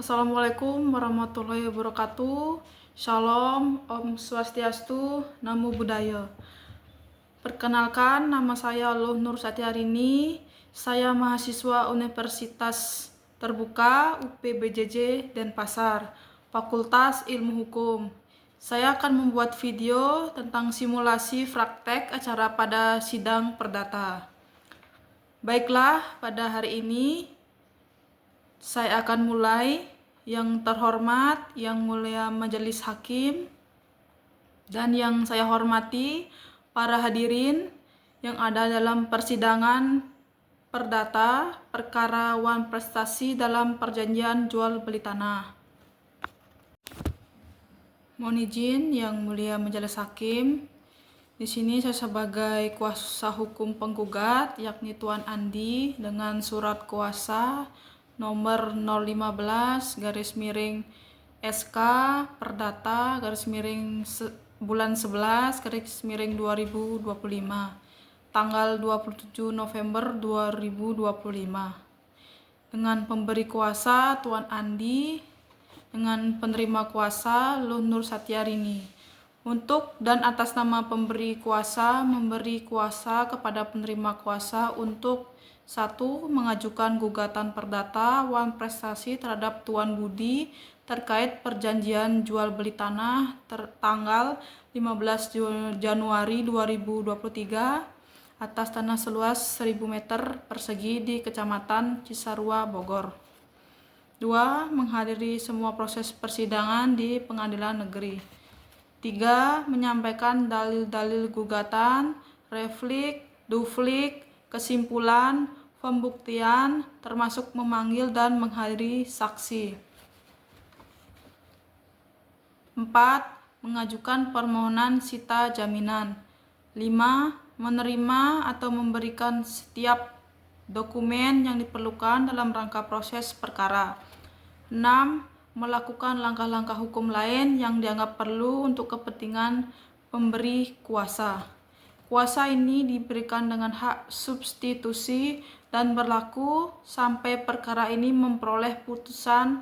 Assalamualaikum warahmatullahi wabarakatuh. Shalom, Om Swastiastu, Namo Buddhaya. Perkenalkan, nama saya Luh Nur Satyarini. Saya mahasiswa Universitas Terbuka UPBJJ Denpasar, Fakultas Ilmu Hukum. Saya akan membuat video tentang simulasi praktek acara pada sidang perdata. Baiklah, pada hari ini saya akan mulai. Yang terhormat, Yang Mulia Majelis Hakim, dan yang saya hormati para hadirin yang ada dalam persidangan perdata perkara wan prestasi dalam perjanjian jual beli tanah. Mohon izin Yang Mulia Majelis Hakim, di sini saya sebagai kuasa hukum penggugat yakni Tuan Andi dengan surat kuasa nomor 015 SK Perdata bulan 11 2025 tanggal 27 November 2025 dengan pemberi kuasa Tuan Andi dengan penerima kuasa Luh Nur Satyarini. Untuk dan atas nama pemberi kuasa, memberi kuasa kepada penerima kuasa untuk 1. Mengajukan gugatan perdata wan prestasi terhadap Tuan Budi terkait perjanjian jual beli tanah tanggal 15 Januari 2023 atas tanah seluas 1000 meter persegi di Kecamatan Cisarua, Bogor. 2. Menghadiri semua proses persidangan di Pengadilan Negeri. 3. Menyampaikan dalil-dalil gugatan, replik, duplik, kesimpulan, pembuktian, termasuk memanggil dan menghadiri saksi. 4. Mengajukan permohonan sita jaminan. 5. Menerima atau memberikan setiap dokumen yang diperlukan dalam rangka proses perkara. 6. Melakukan langkah-langkah hukum lain yang dianggap perlu untuk kepentingan pemberi kuasa. Kuasa ini diberikan dengan hak substitusi dan berlaku sampai perkara ini memperoleh putusan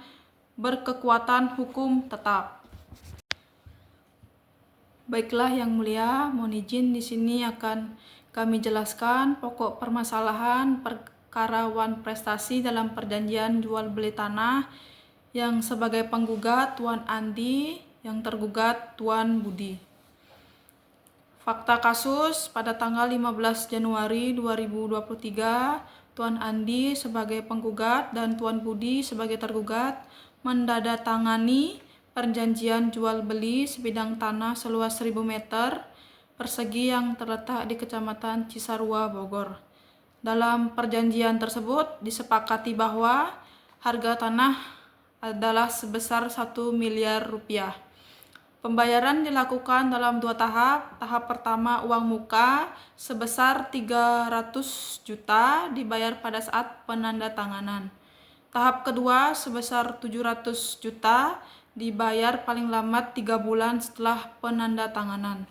berkekuatan hukum tetap. Baiklah Yang Mulia, mohon izin di sini akan kami jelaskan pokok permasalahan perkara wan prestasi dalam perjanjian jual beli tanah yang sebagai penggugat Tuan Andi, yang tergugat Tuan Budi. Fakta kasus pada tanggal 15 Januari 2023, Tuan Andi sebagai penggugat dan Tuan Budi sebagai tergugat menandatangani perjanjian jual beli sebidang tanah seluas 1000 meter persegi yang terletak di Kecamatan Cisarua, Bogor. Dalam perjanjian tersebut disepakati bahwa harga tanah adalah sebesar 1 miliar rupiah. Pembayaran dilakukan dalam 2 tahap. Tahap pertama uang muka sebesar 300 juta dibayar pada saat penandatanganan. Tahap kedua sebesar 700 juta dibayar paling lambat 3 bulan setelah penandatanganan.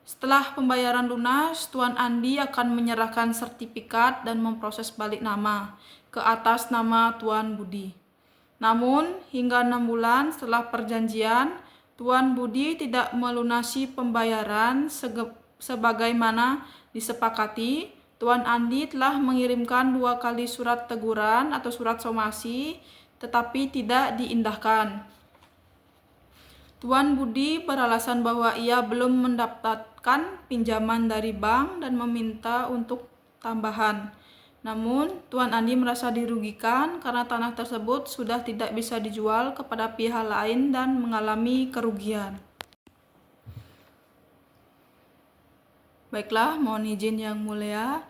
Setelah pembayaran lunas, Tuan Andi akan menyerahkan sertifikat dan memproses balik nama ke atas nama Tuan Budi. Namun, hingga 6 bulan setelah perjanjian, Tuan Budi tidak melunasi pembayaran sebagaimana disepakati. Tuan Andi telah mengirimkan 2 kali surat teguran atau surat somasi, tetapi tidak diindahkan. Tuan Budi beralasan bahwa ia belum mendapatkan pinjaman dari bank dan meminta untuk tambahan. Namun, Tuan Andi merasa dirugikan karena tanah tersebut sudah tidak bisa dijual kepada pihak lain dan mengalami kerugian. Baiklah, mohon izin Yang Mulia.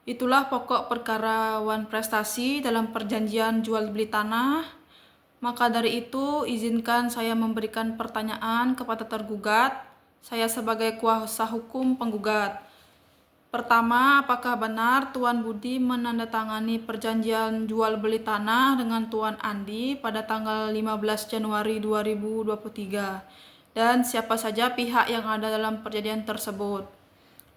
Itulah pokok perkara wan prestasi dalam perjanjian jual beli tanah. Maka dari itu, izinkan saya memberikan pertanyaan kepada tergugat. Saya sebagai kuasa hukum penggugat. Pertama, apakah benar Tuan Budi menandatangani perjanjian jual beli tanah dengan Tuan Andi pada tanggal 15 Januari 2023? Dan siapa saja pihak yang ada dalam perjanjian tersebut?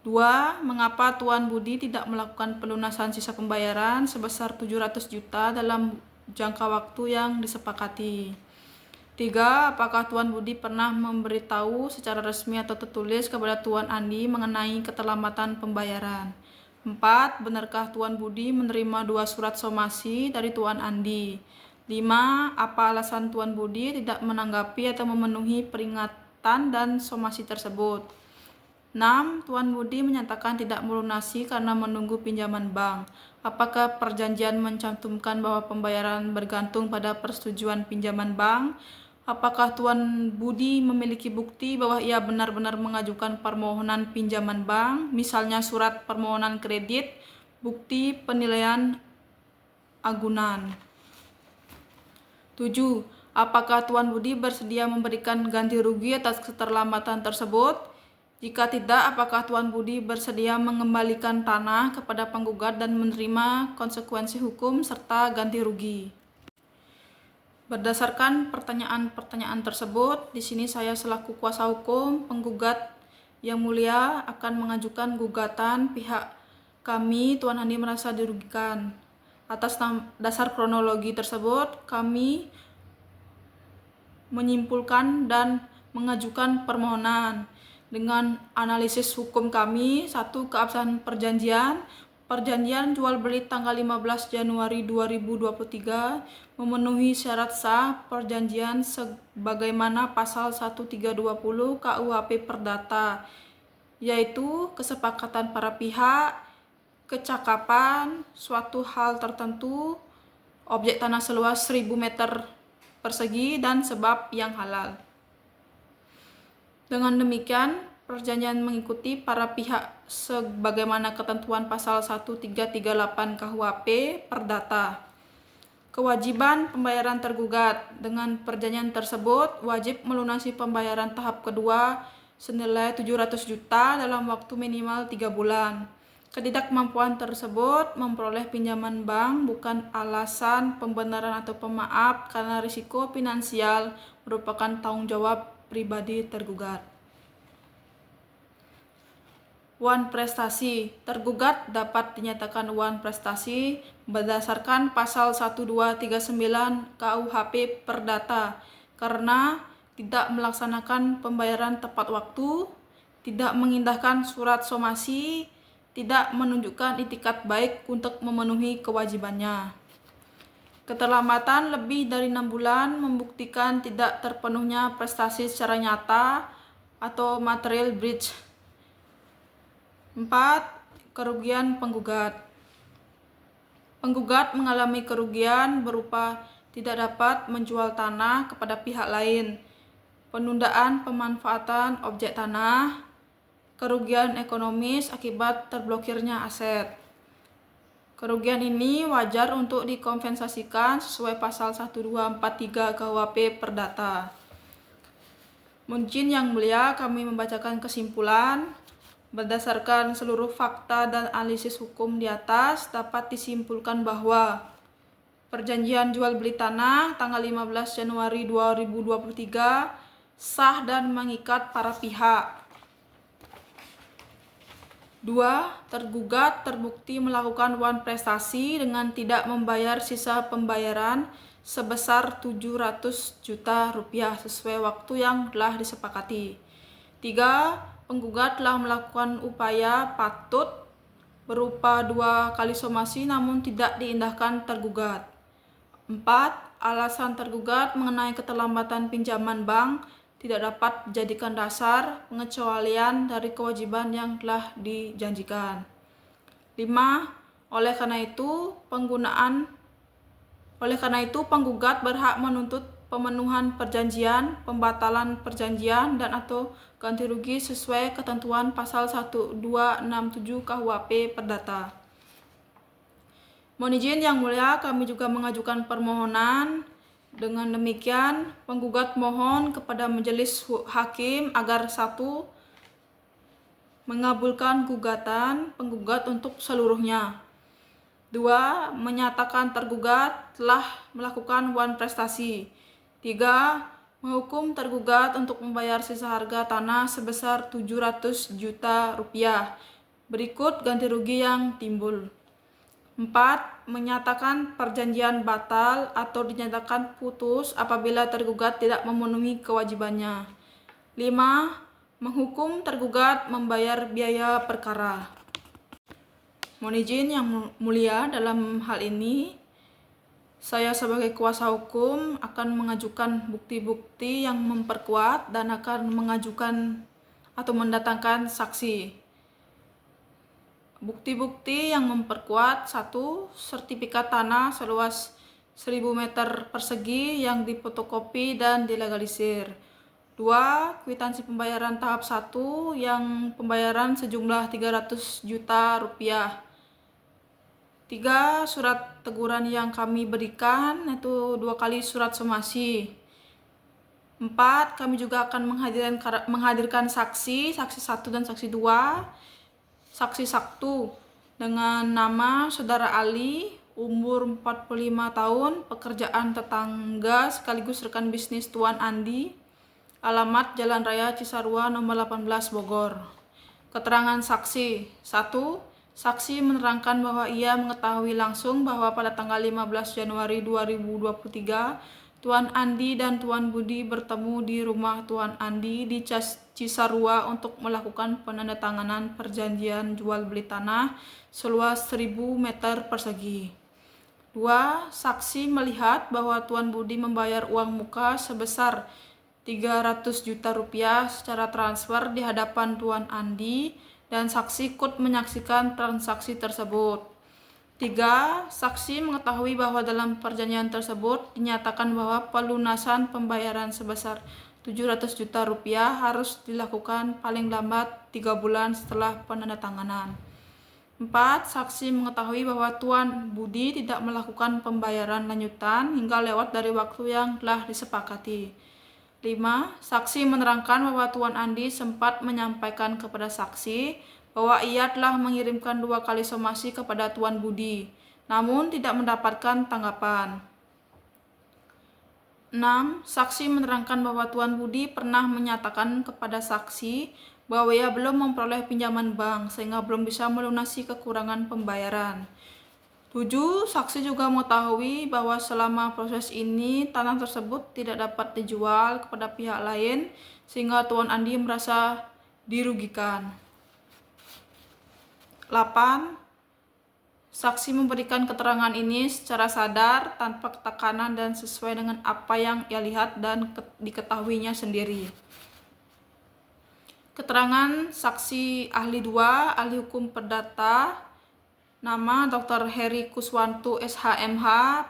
2. Mengapa Tuan Budi tidak melakukan pelunasan sisa pembayaran sebesar 700 juta dalam jangka waktu yang disepakati. 3. Apakah Tuan Budi pernah memberitahu secara resmi atau tertulis kepada Tuan Andi mengenai keterlambatan pembayaran? 4. Benarkah Tuan Budi menerima 2 surat somasi dari Tuan Andi? 5. Apa alasan Tuan Budi tidak menanggapi atau memenuhi peringatan dan somasi tersebut? 6. Tuan Budi menyatakan tidak melunasi karena menunggu pinjaman bank. Apakah perjanjian mencantumkan bahwa pembayaran bergantung pada persetujuan pinjaman bank? Apakah Tuan Budi memiliki bukti bahwa ia benar-benar mengajukan permohonan pinjaman bank, misalnya surat permohonan kredit, bukti penilaian agunan? 7. Apakah Tuan Budi bersedia memberikan ganti rugi atas keterlambatan tersebut? Jika tidak, apakah Tuan Budi bersedia mengembalikan tanah kepada penggugat dan menerima konsekuensi hukum serta ganti rugi? Berdasarkan pertanyaan-pertanyaan tersebut, di sini saya selaku kuasa hukum penggugat yang mulia akan mengajukan gugatan pihak kami Tuan Andi merasa dirugikan. Atas dasar kronologi tersebut, kami menyimpulkan dan mengajukan permohonan dengan analisis hukum kami. 1. Keabsahan perjanjian. Perjanjian jual beli tanggal 15 Januari 2023 memenuhi syarat sah perjanjian sebagaimana pasal 1320 KUHP Perdata, yaitu kesepakatan para pihak, kecakapan, suatu hal tertentu, objek tanah seluas 1000 meter persegi, dan sebab yang halal. Dengan demikian, perjanjian mengikuti para pihak sebagaimana ketentuan pasal 1338 KUHP Perdata. Kewajiban pembayaran tergugat. Dengan perjanjian tersebut, wajib melunasi pembayaran tahap kedua senilai 700 juta dalam waktu minimal 3 bulan. Ketidakmampuan tersebut memperoleh pinjaman bank bukan alasan pembenaran atau pemaaf karena risiko finansial merupakan tanggung jawab pribadi tergugat. Wan prestasi. Tergugat dapat dinyatakan wan prestasi berdasarkan pasal 1239 KUHP Perdata karena tidak melaksanakan pembayaran tepat waktu, tidak mengindahkan surat somasi, tidak menunjukkan itikat baik untuk memenuhi kewajibannya. Keterlambatan lebih dari 6 bulan membuktikan tidak terpenuhnya prestasi secara nyata atau material breach. 4. Kerugian penggugat. Penggugat mengalami kerugian berupa tidak dapat menjual tanah kepada pihak lain, penundaan pemanfaatan objek tanah, kerugian ekonomis akibat terblokirnya aset. Kerugian ini wajar untuk dikompensasikan sesuai pasal 1243 KUHP Perdata. Mungkin yang mulia, kami membacakan kesimpulan. Berdasarkan seluruh fakta dan analisis hukum di atas, dapat disimpulkan bahwa perjanjian jual beli tanah tanggal 15 Januari 2023 sah dan mengikat para pihak. 2. Tergugat terbukti melakukan wan prestasi dengan tidak membayar sisa pembayaran sebesar 700 juta rupiah sesuai waktu yang telah disepakati. 3. Penggugat telah melakukan upaya patut berupa 2 kali somasi namun tidak diindahkan tergugat. 4. Alasan tergugat mengenai keterlambatan pinjaman bank tidak dapat dijadikan dasar pengecualian dari kewajiban yang telah dijanjikan. 5. Oleh karena itu, penggugat berhak menuntut pemenuhan perjanjian, pembatalan perjanjian, dan atau ganti rugi sesuai ketentuan pasal 1267 KUHP Perdata. Mohon izin yang mulia, kami juga mengajukan permohonan. Dengan demikian, penggugat mohon kepada majelis hakim agar 1. Mengabulkan gugatan penggugat untuk seluruhnya. 2. Menyatakan tergugat telah melakukan wan prestasi. 3. Menghukum tergugat untuk membayar sisa harga tanah sebesar 700 juta rupiah. Berikut ganti rugi yang timbul. 4. Menyatakan perjanjian batal atau dinyatakan putus apabila tergugat tidak memenuhi kewajibannya. 5. Menghukum tergugat membayar biaya perkara. Mohon izin yang mulia, dalam hal ini saya sebagai kuasa hukum akan mengajukan bukti-bukti yang memperkuat dan akan mengajukan atau mendatangkan saksi. Bukti-bukti yang memperkuat: 1. Sertifikat tanah seluas 1000 meter persegi yang difotokopi dan dilegalisir. 2. Kwitansi pembayaran tahap 1 yang pembayaran sejumlah 300 juta rupiah. 3. Surat teguran yang kami berikan, yaitu 2 kali surat somasi. 4. Kami juga akan menghadirkan saksi 1 dan saksi 2. Saksi 1 dengan nama Saudara Ali, umur 45 tahun, pekerjaan tetangga sekaligus rekan bisnis Tuan Andi, alamat Jalan Raya Cisarua nomor 18 Bogor. Keterangan saksi 1. Saksi menerangkan bahwa ia mengetahui langsung bahwa pada tanggal 15 Januari 2023 Tuan Andi dan Tuan Budi bertemu di rumah Tuan Andi di Cisarua untuk melakukan penandatanganan perjanjian jual beli tanah seluas 1000 meter persegi. 2. Saksi melihat bahwa Tuan Budi membayar uang muka sebesar 300 juta rupiah secara transfer di hadapan Tuan Andi dan saksi ikut menyaksikan transaksi tersebut. 3. Saksi mengetahui bahwa dalam perjanjian tersebut dinyatakan bahwa pelunasan pembayaran sebesar 700 juta rupiah harus dilakukan paling lambat 3 bulan setelah penandatanganan. 4. Saksi mengetahui bahwa Tuan Budi tidak melakukan pembayaran lanjutan hingga lewat dari waktu yang telah disepakati. 5. Saksi menerangkan bahwa Tuan Andi sempat menyampaikan kepada saksi bahwa ia telah mengirimkan 2 kali somasi kepada Tuan Budi, namun tidak mendapatkan tanggapan. 6. Saksi menerangkan bahwa Tuan Budi pernah menyatakan kepada saksi bahwa ia belum memperoleh pinjaman bank sehingga belum bisa melunasi kekurangan pembayaran. 7. Saksi juga mengetahui bahwa selama proses ini tanah tersebut tidak dapat dijual kepada pihak lain sehingga Tuan Andi merasa dirugikan. 8. Saksi memberikan keterangan ini secara sadar, tanpa tekanan dan sesuai dengan apa yang ia lihat dan diketahuinya sendiri. Keterangan saksi ahli 2, ahli hukum perdata, nama Dr. Heri Kuswanto SHMH,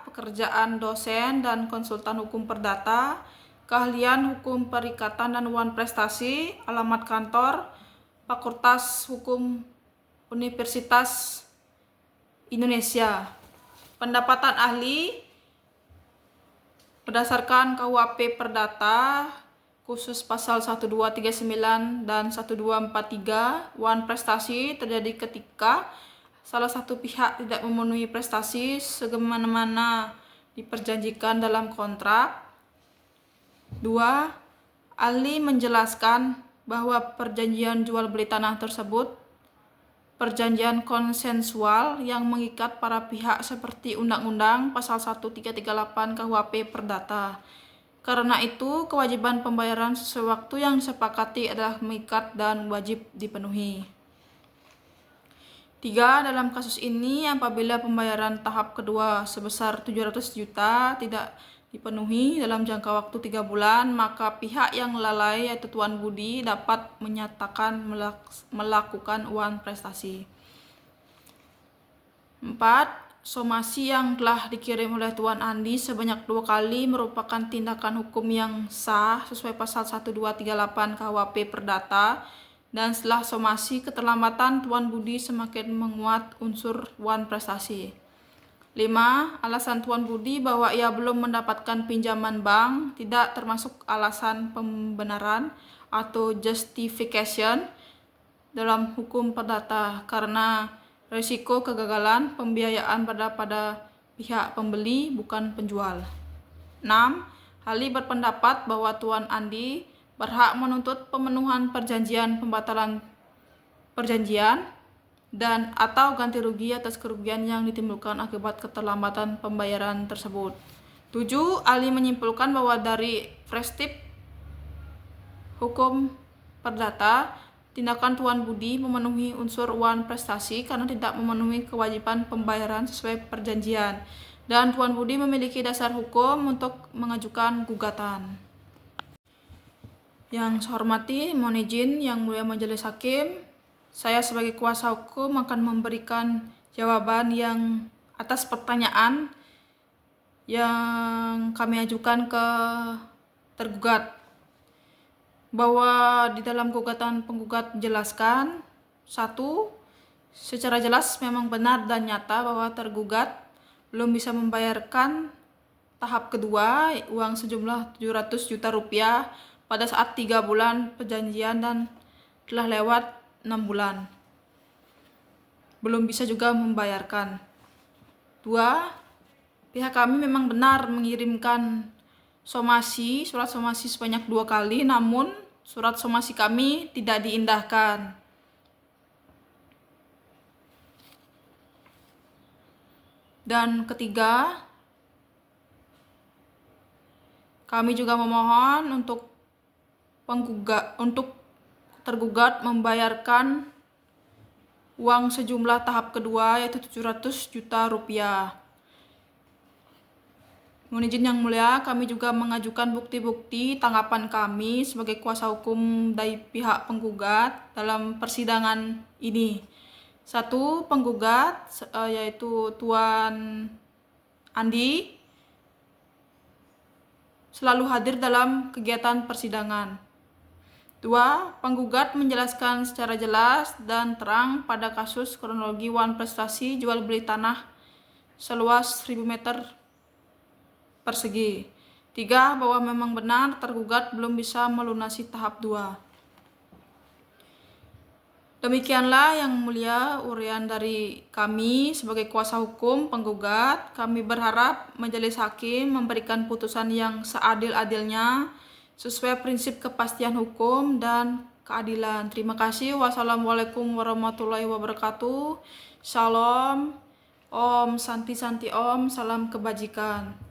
pekerjaan dosen dan konsultan hukum perdata, keahlian hukum perikatan dan uang prestasi, alamat kantor Fakultas Hukum Universitas Indonesia. Pendapatan ahli berdasarkan KUHP Perdata khusus pasal 1239 dan 1243, uang prestasi terjadi ketika salah satu pihak tidak memenuhi prestasi sebagaimana diperjanjikan dalam kontrak. 2. Ahli menjelaskan bahwa perjanjian jual beli tanah tersebut perjanjian konsensual yang mengikat para pihak seperti Undang-Undang Pasal 1338 KUHP Perdata. Karena itu, kewajiban pembayaran sesuai waktu yang disepakati adalah mengikat dan wajib dipenuhi. 3. Dalam kasus ini, apabila pembayaran tahap kedua sebesar 700 juta tidak dipenuhi dalam jangka waktu 3 bulan, maka pihak yang lalai yaitu Tuan Budi dapat menyatakan melakukan uang prestasi. 4. Somasi yang telah dikirim oleh Tuan Andi sebanyak 2 kali merupakan tindakan hukum yang sah sesuai pasal 1238 KUHP Perdata, dan setelah somasi keterlambatan Tuan Budi semakin menguat unsur uang prestasi. 5. Alasan Tuan Budi bahwa ia belum mendapatkan pinjaman bank tidak termasuk alasan pembenaran atau justification dalam hukum perdata karena risiko kegagalan pembiayaan pada pihak pembeli bukan penjual. 6. Ahli berpendapat bahwa Tuan Andi berhak menuntut pemenuhan perjanjian pembatalan perjanjian dan atau ganti rugi atas kerugian yang ditimbulkan akibat keterlambatan pembayaran tersebut. 7. Ahli menyimpulkan bahwa dari perspektif hukum perdata, tindakan Tuan Budi memenuhi unsur wan prestasi karena tidak memenuhi kewajiban pembayaran sesuai perjanjian, dan Tuan Budi memiliki dasar hukum untuk mengajukan gugatan. Yang saya hormati, mohon izin Yang Mulia Majelis Hakim, saya sebagai kuasa hukum akan memberikan jawaban yang atas pertanyaan yang kami ajukan ke tergugat, bahwa di dalam gugatan penggugat menjelaskan, 1. Secara jelas memang benar dan nyata bahwa tergugat belum bisa membayarkan tahap kedua uang sejumlah 700 juta rupiah pada saat 3 bulan perjanjian dan telah lewat 6 bulan. Belum bisa juga membayarkan. 2. Pihak kami memang benar mengirimkan surat somasi sebanyak 2 kali, namun surat somasi kami tidak diindahkan. Dan ketiga, kami juga memohon untuk tergugat membayarkan uang sejumlah tahap kedua yaitu 700 juta rupiah. Mohon izin Yang Mulia, kami juga mengajukan bukti-bukti tanggapan kami sebagai kuasa hukum dari pihak penggugat dalam persidangan ini. 1. Penggugat yaitu Tuan Andi selalu hadir dalam kegiatan persidangan. 2. Penggugat menjelaskan secara jelas dan terang pada kasus kronologi wan prestasi jual beli tanah seluas 1000 meter persegi. 3. Bahwa memang benar tergugat belum bisa melunasi tahap 2. Demikianlah Yang Mulia uraian dari kami sebagai kuasa hukum penggugat. Kami berharap Majelis Hakim memberikan putusan yang seadil-adilnya sesuai prinsip kepastian hukum dan keadilan. Terima kasih. Wassalamualaikum warahmatullahi wabarakatuh. Shalom. Om Santi Santi Om. Salam kebajikan.